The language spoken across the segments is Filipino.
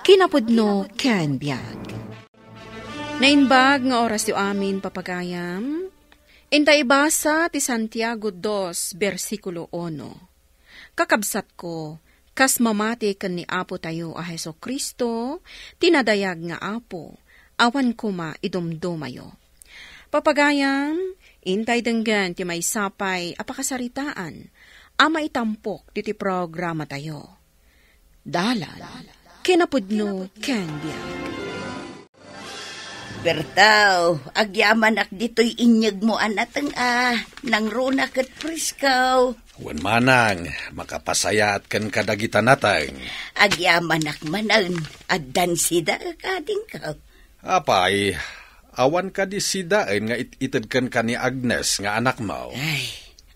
Kinapudno ken biag. Nainbag nga oras yu amin papagayam. Inta ibasa ti Santiago 2, versikulo 1. Kakabsat ko, kas mamati ken ni Apo tayo a Heso Kristo, tinadayag nga Apo, awan kuma idumdumayo. Papagayam, intay denggan ti may sapay apakasaritaan, ama itampok ti programa tayo. Kinapudno ken biag. Bertaw, agyaman ak dito'y inyag mo anatang nang runa kat priskaw. Wan manang, makapasayat kan kadagitan natang. Agyaman ak manan, addan sida kading ka. Apay, awan ka di sidain nga itid kan ni Agnes nga anak mo. Ay,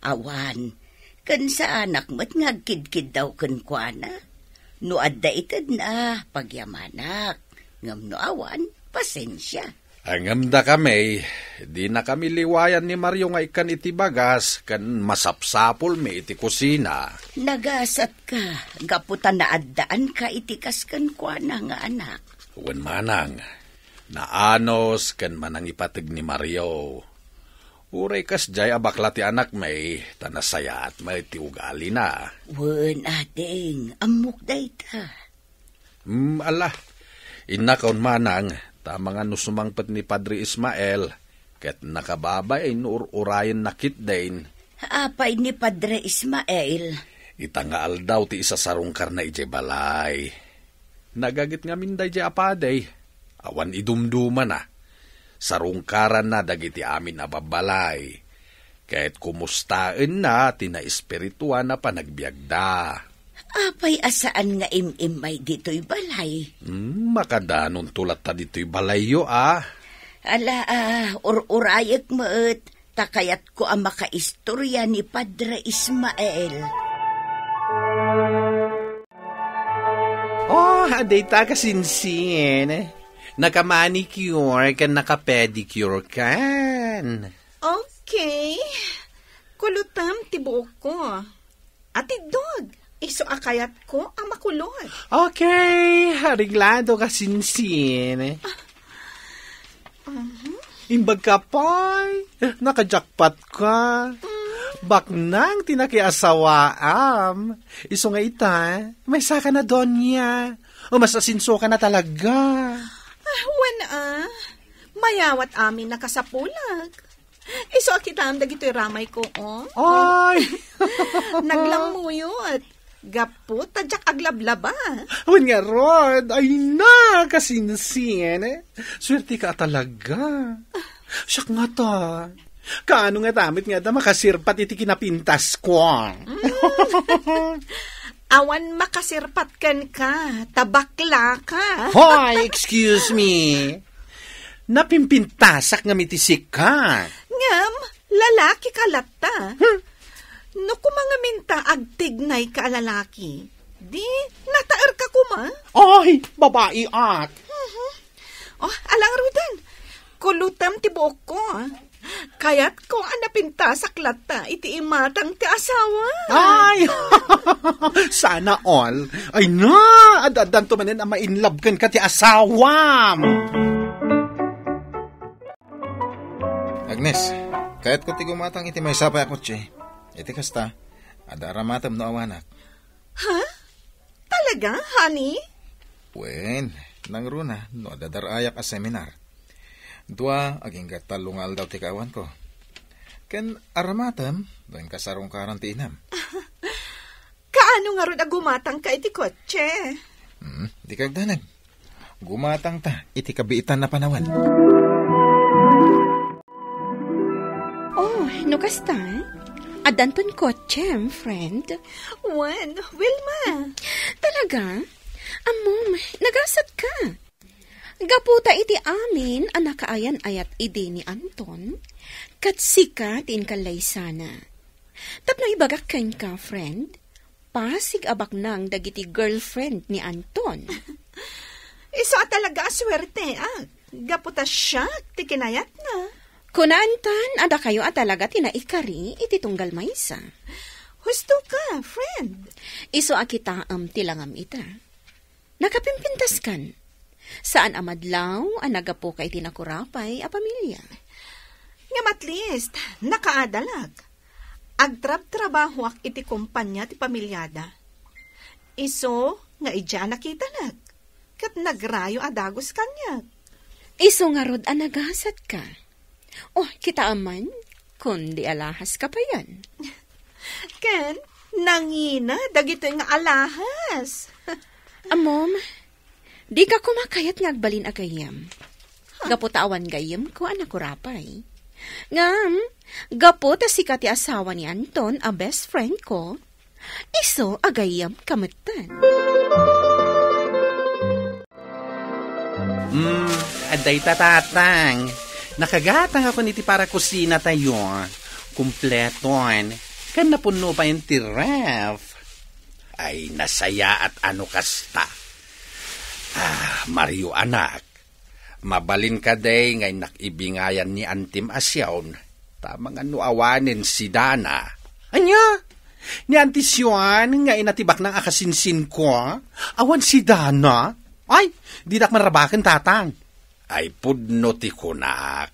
awan, kan sa anak mo't ngagkid-kid daw kan kuana. No adda itid na, pagyamanak. Ngam no awan, pasensya. Angam da kami, di na kami liwayan ni Mario nga ikan itibagas, kan masapsapol mi iti kusina. Nagasat ka, gaputan na addaan ka itikas kan kuana nga anak. Wan manang, naanos kan manang ipatig ni Mario. Uray kas jay abakla ti anak may tanasaya at may ti ugali na. Wan ading, amok day ta. Ala, inakaon manang, tamang ano sumangpat ni Padre Ismael, ket nakababay nuur-urayan nakit din. Apay ni Padre Ismael. Itangaal daw ti isasarungkar na ije balay. Nagagit nga minday je apaday, awan idumduma na. Sarungkaran na dagiti amin ababalay. Kahit kumustain na, tina-espirituan na panagbiagda. Apay asaan nga imimay dito'y balay? Makadanon tulat ta dito'y balay yo Ala, urayak mo't, takayat ko ang makaistorya ni Padre Ismael. Oh, aday ta kasinsin. Naka-manicure kan naka-pedicure kan. Okay. Kulutam tibuok ko. Atidog, iso akayat ko ang makulot. Okay, hariglado kasinsin. Imbag ka pa'y, naka-jackpot ka. Baknang tinakiasawaam. Iso nga ita, may saka na donya. O mas asinso ka na talaga. Mayawat amin nakasapulag. Iso akitam dagito'y ramay ko, oh. Ay! Naglamuyot. Gapot, tadyak aglablaba. Awan nga, Rod. Ay na, kasinsin. Swerte ka talaga. Siyak nga ta. Kaano nga tamit nga da makasirpat iti kinapintas ko. Awan makasirpat kan ka. Tabakla ka. Hoy, excuse me. Napimpintasak nga mitisik ka. Ngam, lalaki ka lata. No kumanga minta agtignay ka lalaki. Di, nataer ka kuma. Ay, babae at. Oh, alang rudan. Kulutam ti buok ko. Kaya't ko anapintasak lata iti imatang ti asawa. Ay, sana all. Ay na, adadan to manin ang mainlove ka ti asawam. Agnes, kahit ko ti gumatang iti may sapay ako tsi, iti kasta, adaramatam no awanak. Ha? Talaga, honey? Wen, nang runa, no adadarayak a seminar. Dua, aging gatalungal daw ti kawan ko. Ken aramatam, doon kasarong karantinam. Kaano nga ron agumatang ka iti kotse? Di kagdanag. Gumatang ta, iti kabiitan na panawan. Oh, no kasta? Adanton kotse, friend. Wen, Wilma. Talaga? Amom, nagasat ka. Gaputa iti amin, anak kaayan ayat ide ni Anton, katsika tin kalay sana. Tapno ibagak kain ka, friend, pasig abak nang dagiti girlfriend ni Anton. Iso talaga aswerte, gaputa siya, ti kinayat na. Kunantan, ada kayo talaga tinaikari, iti tunggal maysa. Husto ka, friend. Iso akita tilangam ita. Nakapimpintas kan. Saan amadlaw ang nagapo kay tinakurapay a pamilya? Ngam at least, nakaadalag. Agtrab-trabaho iti kumpanya ti pamilyada. Iso, nga idya nakitanag. Kat nagrayo adagos kanya. Iso nga rod ang naghasat ka. Oh, kita aman, kundi alahas ka pa yan. Ken, nangina, dagito nga alahas. Amom, di ka kumakayat ngagbalin agayam. Gapo tawan gayam ko anak kurapay. Ngam, gapo ta sikat ti asawa ni Anton, a best friend ko. Iso agayam kamatan. Aday tatatang. Nakagatang ako niti para kusina tayo. Kumpleton. Kan napuno pa yung tiref. Ay nasaya at ano kasta. Mario anak, mabalin ka day ngay nakibingayan ni Antim Asyawn. Tamang ano awanin si Dana. Anya? Ni Antisyon nga inatibak ng akasinsin ko. Awan si Dana? Ay, di nak marabakan tatang. Ay pudno ti kunak.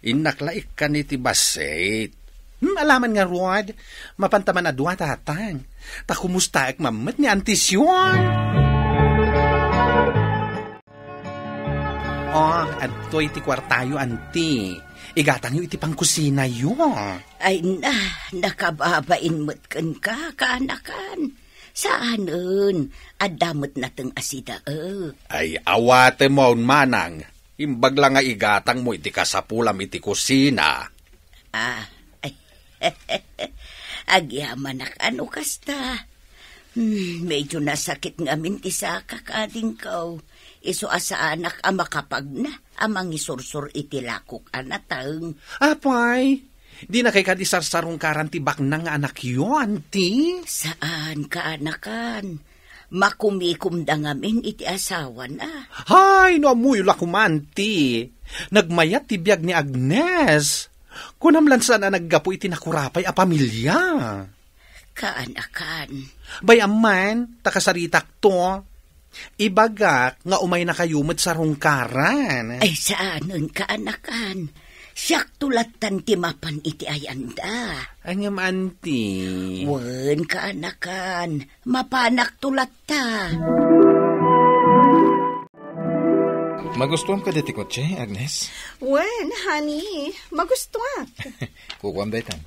Inaklaik ka ni ti Basit. Alaman nga, Rod. Mapantaman na duwa, tatang. Ta kumusta ek mamat ni Antisyon? Oh, adtoy ti kwartayo, anti. Igatang yu iti pangkusina yu. Ay nakababain mo't kan ka, kaanakan. Saanon? Adamot nateng asida, Ay awate mo manang. Imbag lang nga igatang mo iti kasapulam iti kusina. Agyaman ak ano kasta. Medyo nasakit ngamin ti sa kakading kaw. Iso asa anak ama kapag na amang isursur iti lakok anatang. Apay, di na kay kadisarsarong karantibak na nga anak yu, anti? Saan ka anakan? Makumikum da ngamin iti asawa na. Hay, no amuyo lakumanti. Nagmayat ti biyag ni Agnes. Kunamlan sana naggapo iti nakurapay a pamilya. Kaanakan. Bay aman, takasaritak to. Ibagak nga umay na kayumad sa rungkaran. Ay saanon kaanakan? Siyak tulatan ti mapan iti ayanda. Angam anti. Wen kaanakan, mapanak tulata. Magustuhan ka diti kotse, Agnes? Wen, honey, magustuhan. Kukuam daytan.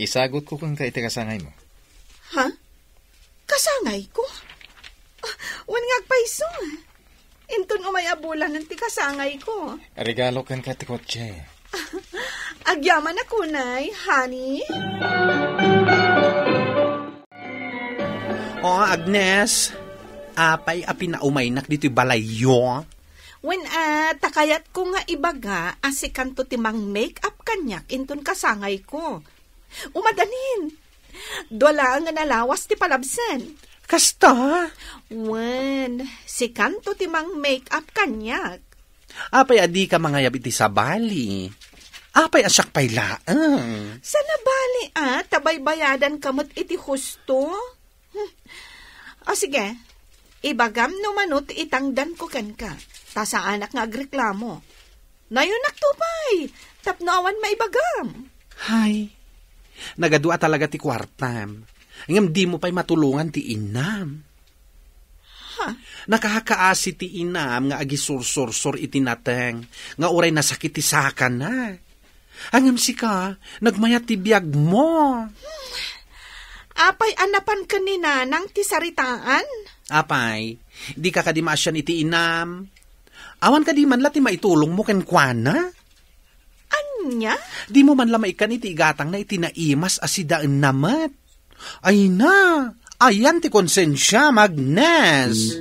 Isagot ko kung ka iti kasangay mo. Ha? Kasangay ko? Wen ngagpaiso. Inton umay abulan ng ti kasangay ko. Regalo kan ka ti kotse. Agyaman na kunay, honey. Oh, Agnes. Apay a pinaumay nak dito balayo. Wen takayat ko nga ibaga asikanto timang make-up kanyak inton kasangay ko. Umadanin. Dwala nga nalawas ti palabsen. Kasta? Wen, si kanto timang make-up kanyak. Apay adi ka mangayab iti sabali. Apay asyak pay laang. Sa nabali tabay bayadan kamot iti husto. O sige, ibagam no manot itangdan ko ken ka. Ta sa anak nga agreklamo. Nayon naktupay, tapno awan maibagam. Hay, nagadua talaga ti kwartam. Ngam di mo pa'y matulungan ti inam. Ha? Nakakaasi ti inam nga agisursur-sur iti nateng. Nga uray nasakit ti saka na. Angam si ka, nagmayat ti biyag mo. Apay anapan ka ni nanang ti saritaan? Apay, di ka kadimasyan iti inam. Awan ka di man la ti maitulong mo ken kuana? Anya? Di mo man la maikan iti igatang na iti naimas asidaan namat. Ay na, ayan ti konsensya, Agnes.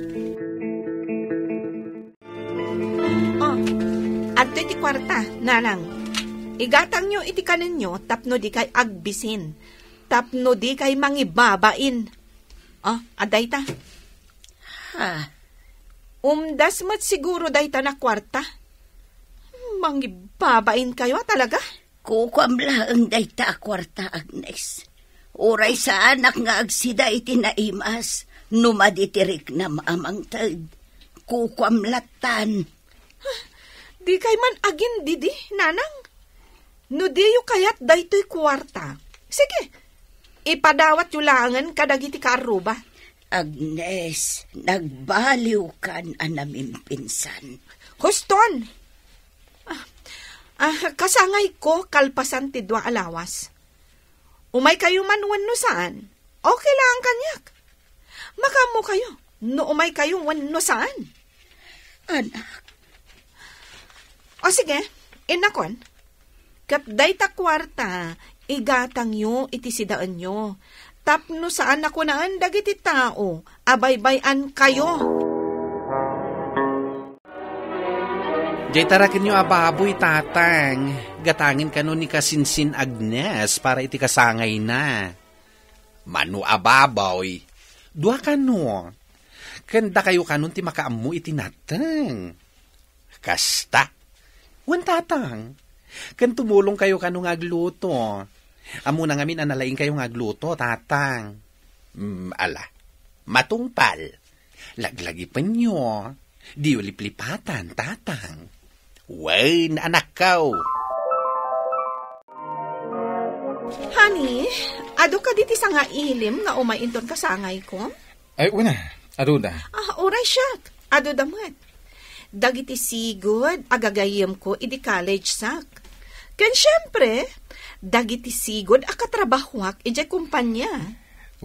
Oh, adto iti kwarta, nanang. Igatang nyo iti kanin nyo, tapno di kay agbisin. Tapno di kay mangibabain. Oh, aday ta. Ha? Umdas mo't siguro day ta na kwarta. Mangibabain kayo talaga? Kukuam laeng day ta kwarta, Agnes. Uray sa anak nga agsida iti naimas. Numaditirik na maamang tag. Kukwamlatan. Di kay man agin didi, nanang. No diyo kayat daytoy kwarta. Sige, ipadawat yulangan kadagiti kaaruba. Agnes, nagbaliw kan anaming pinsan. Huston! Kasangay ko kalpasan ti dua alawas. Umay kayo man wano saan, okay lang kanyak. Makamo kayo, no umay kayo wano saan. Anak. O sige, inakon. Kapday ta kwarta, igatang nyo, itisidaan nyo. Tapno saan ako naan dagiti tao, abaybayan kayo. Jay tarakin nyo ababoy, tatang. Gatangin ka nun ni Kasinsin Agnes para iti kasangay na. Manu ababoy. Dua ka no. Kanda kayo ka nun ti makaamu iti natang. Kasta. Wan tatang. Kan tumulong kayo ka nung agluto. Amo na ngamin analaing kayo agluto, tatang. Ala. Matungpal. Laglagi pa nyo. Di uliplipatan, tatang. Wen, anak kau. Honey, ado ka diti sa nga ilim nga umainton ka sangay ko? Ay, una. Aruda. Oray siyak. Ado damat. Dagiti sigod, agagayem ko, idi college sak. Kan syempre, dagiti sigod, akatrabahwak, iti kumpanya.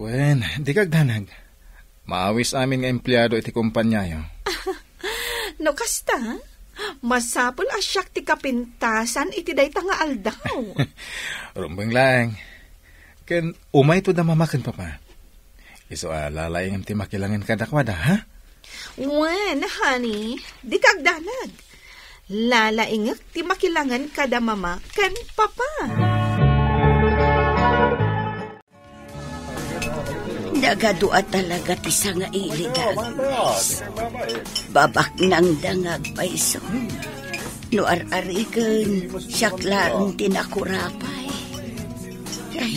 Wen, di kagdanag. Maawis amin nga empleyado iti kumpanya yo. No kasta, masapul asyak ti kapintasan, iti dayta nga aldaw. Rumbang lang. Ken, umay to da mamakan papa. Iso lalayang ti makilangan kadakwada, ha? Wen, honey, di kagdanag. Lalaingak ti makilangan kada mama kan papa. Nagadua talaga ti sa nga iligan. Babak nang dangag paiso. No ar-arigan, siyaklarong tinakurapay. Ay,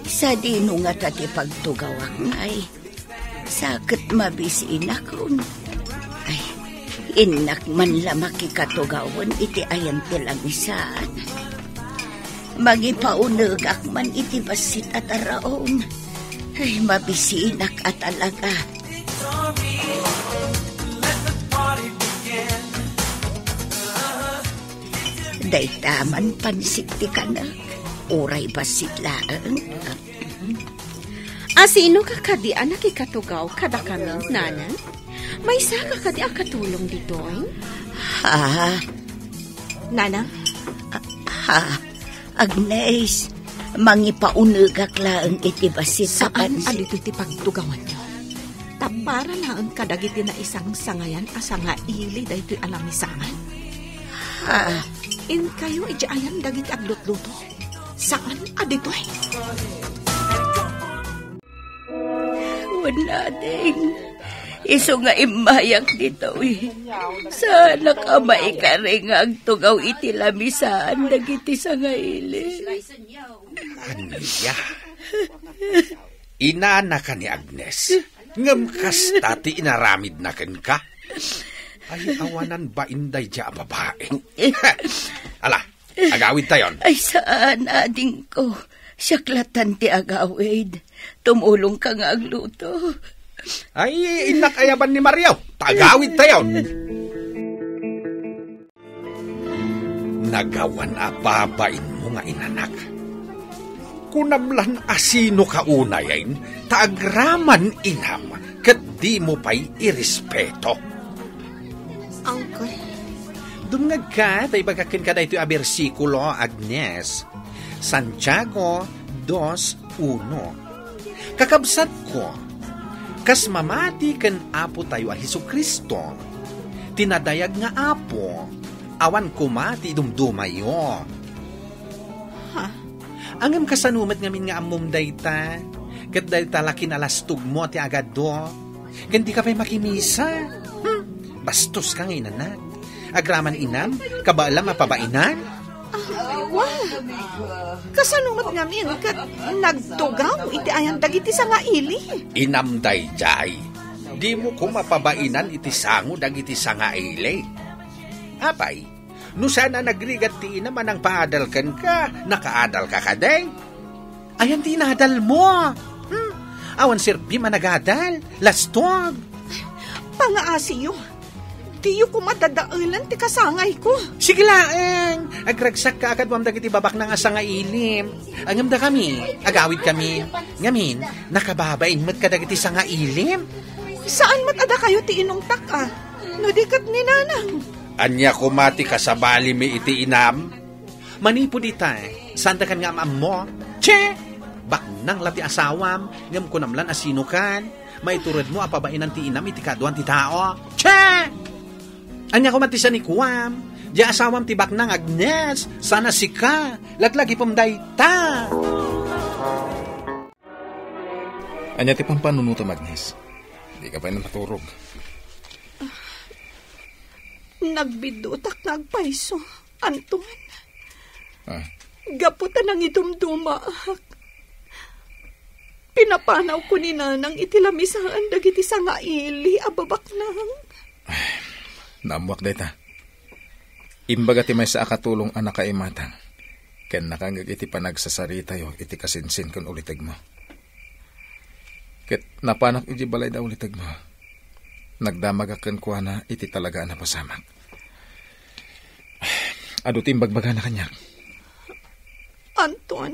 sa dino nga tati pagtugawak ay, sakit mabisiin akon. Ay, inak man lamaki katugawan iti ayan tilangisaan. Magipaunag akman iti basit at araon. Ay, mabisinak at alaga. Daytaman pansikti ka na. Oray basit laan. Sino ka kadi anak ikatugaw kada kami, nanan? May saka kadi akatulong ditoy? Ha? Nanang? Ha? Agnes, mangipaunagak laang iti basit sa Saan pansit. adito iti pagtugawan nyo? Tapara laang kadagiti na isang sangayan asa nga ili dahito alamisangan. Ha? In kayo ijaayan dagiti aglutluto. Saan adito eh? Wala ding. Iso nga imayak dito eh. Sana ka maikaring ang tugaw iti lamisaan dagiti sa nga ili. Aniya. Inaana ka ni Agnes. Ngam kasta ti inaramid na ken ka. Ay, awanan ba inday dya babae? Ala, agawid tayon. Ay saan ading ko. Siyaklatan ti agawid. Tumulong ka nga agluto. Ay, inakayaban ni Mariaw. Tagawid tayon. Nagawan ababain mo nga inanak. Kunamlan asino ka unayain, taagraman inam, kat di mo pa'y irespeto. Uncle. Dumngag ka, tayo bagakin ka na ito yung versikulo, Agnes. Santiago 2:1. Kakabsat ko, kas mamati ken apo tayo a Hesukristo, tinadayag nga apo, awan kumati dumdumayo. Ha? Angam kasanumat ngamin nga amom dayta, kat dayta lakin alastug mo ti agad do, ganti ka pa'y makimisa. Bastos kang inanak. Agraman inam, kabaalam mapabainan. Kasanumat ngamin kat nagtugaw iti ayan dagiti sa nga ili. Inamday jay. Di mo ko mapabainan iti sango dagiti sa nga ili. Apay, no sana nagrigat ti naman ang paadalkan ka, nakaadal ka kaday. Ayan tinadal mo. Awan sirbi managadal. Lastog. Pangaasiyo. Diyo ko madadaulan ti kasangay ko. Sige laeng. Agragsak ka agad wam dagiti babak ng asa nga ilim. Angamda kami. Agawid kami. Ngamin, nakababain mat ka dagiti sa nga ilim. Saan matada kayo ti inungtak ah? No di kat ni nanang. Anya kumati ka sa bali mi iti inam? Manipo di tay. Santa kan nga maam mo? Che! Bak nang lati asawam. Ngam ko namlan asino kan. May turad mo apabainan ti inam iti kaduan ti tao. Che! Anya ko matisa ni Kuwam, di asawam tibak ng Agnes, sana sika, laglagi pamday ta. Anya ti pampanunutom, Agnes. Di ka pa na maturog. Nagbidutak nagpaiso, Anton. Ah, Gaputan ang idumduma. Pinapanaw ko ni nanang itilamisaan dagiti sa nga ili, ababak nang. Namuak deta. Imbaga ti may sa akatulong anak kaimatang. Ken nakangag iti panagsasarita yo iti kasinsin kun uliteg mo. Ket napanak iti balay da uliteg mo. Nagdamagaken kuha na iti talaga na pasamak. Adu timbagbaga na kanyak. Anton.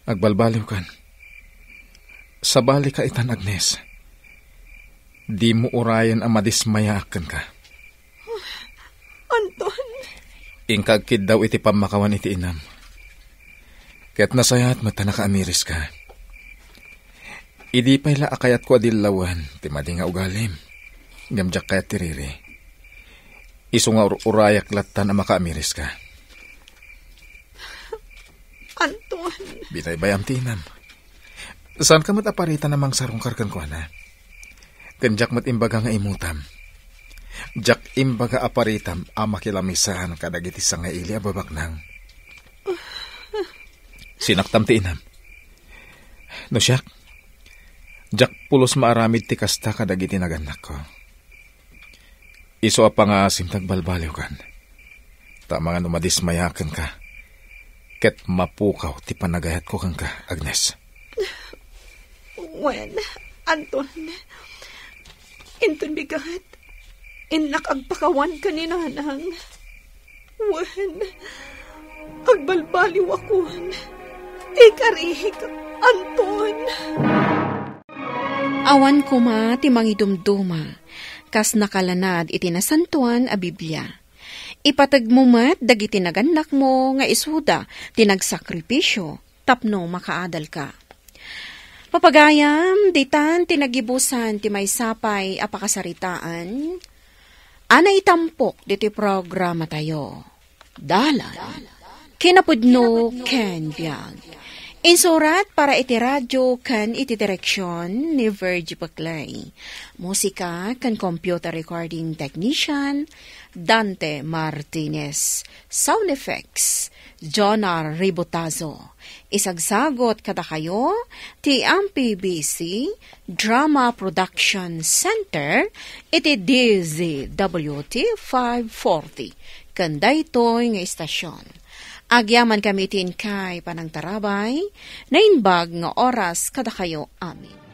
Agbalbaliw kan. Sabali ka itan, Agnes. Di mo urayan ang madismayaakan ka. Anton. Ingkagkid daw iti pamakawan iti inam. Kaya't nasayat mata nakaamiris ka. Idi pa'y akayat ko adilawan, ti madi nga ugalim. Gamjak kayat tiriri. Iso nga urayak latan ang makaamiris ka. Anton. Bitay bayam ti inam. Saan ka mataparitan namang sarungkar kan ko na? Kanjak mat imbaga nga imutam. Jak imbaga aparitam amakilamisahan kadagiti sa nga ili ababak nang. Sinaktam ti inam. No siyak, jak pulos maaramid ti kasta kadagiti naganak ko. Iso apa nga simtag balbaliw kan. Tama nga numadismayakan ka. Ket mapukaw ti panagayat ko kang ka, Agnes. Well, Anton. Inton bigat. Inak agpakawan ka ni nanang. Wen, agbalbaliw akon. Ikarihik, Anton. Awan kuma ti mangidumduma, kas nakalanad iti nasantuan a Biblia. Ipatag mo mat dagiti naganak mo nga isuda tinagsakripisyo tapno makaadal ka. Papagayam, ditan tinagibusan ti may sapay apakasaritaan, ana itampok diti programa tayo. Dalan, kinapudno ken biag. Insurat para iti radyo ken iti direksyon ni Virgie Baclay. Musika ken computer recording technician Dante Martinez. Sound effects Jonar Ribotazo. Isagsagot kada kayo ti MPBC Drama Production Center iti DZWT 540 kanday toy nga istasyon. Agyaman kami tin kay panang tarabay, nainbag nga oras kada kayo amin.